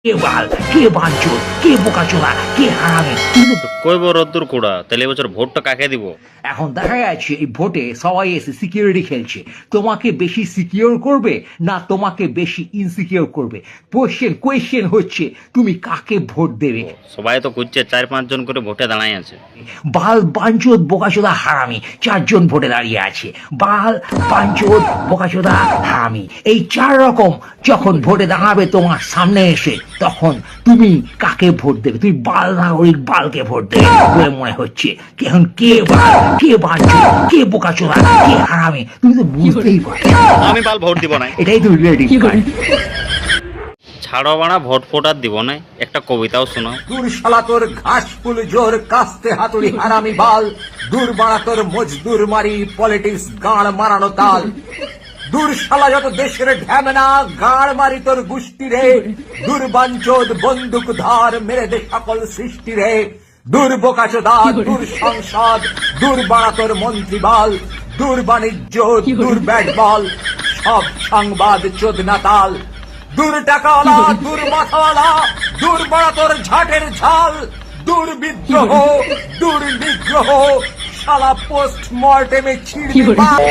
কে বাল, কে বাঞ্চোদ, কে বোকাচোদা, কে হারামি। কই বড় রোদ্দুর কুড়া, তাহলে এবছর ভোটটা কাকে দিব? এখন দেখা যাচ্ছে এই ভোটে সবাই এসে সিকিউরিটি খেলছে। তোমাকে বেশি সিকিউর করবে না তোমাকে বেশি ইনসিকিউর করবে? কোয়েশ্চেন হচ্ছে তুমি কাকে ভোট দেবে। সবাই তো খুঁজছে, 4-5 জন করে ভোটে দাঁড়াই আছে। বাল, বাঞ্চোদ, বোকাচোদা, হারামি 4 জন ভোটে দাঁড়িয়ে আছে। বাল, বাঞ্চোদ, বোকাচোদা, হারামি এই 4 রকম যখন ভোটে দাঁড়াবে তোমার সামনে এসে, তখন তুমি কাকে ভোট দেবে? তুমি বাল নাগরিক বালকে ভোট দেবে বলে মনে হচ্ছে। এখন কে বাল, কে বাঞ্চোদ, কে বোকাচোদা, কে হারামি তুমি তো বুঝতেই পারছো। আমি বাল ভোট দিব না। এটাই তো রিলেটিভ কার্ড। ছাড়ো বাড়া, ভোট ফোট আর দিব না। একটা কবিতাও শোনাও। দূর শালা তোর ঘাস ফুল জোর কাস্তে হাতুড়ি হারামি বাল, দূর বাড়া তোর মজদুর মারি পলিটিক্স গাঁড় মারানো তাল। দূর শালা যত দেশের ঢ্যামনা, গাঁড় মারি তোর গুষ্টি রে, দূর বাঞ্চোদ বন্দুক ধার মেরে দে সকল সৃষ্টি রে। দূর বোকাচোদা, দূর সংসদ, দূর বাড়া তোর মন্ত্রী বাল, দূর বাণিজ্য, দূর ব্যাট বল, সব সংবাদ চোদনা তাল। দূর টাকাওয়ালা, দূর মাথাওয়ালা, দূর বড় তোর ঝাটের ঝাল, দূর বিদ্রোহ, দূর নিগ্রহ, শালা পোস্ট মর্টেমে ছিড়বে বাল।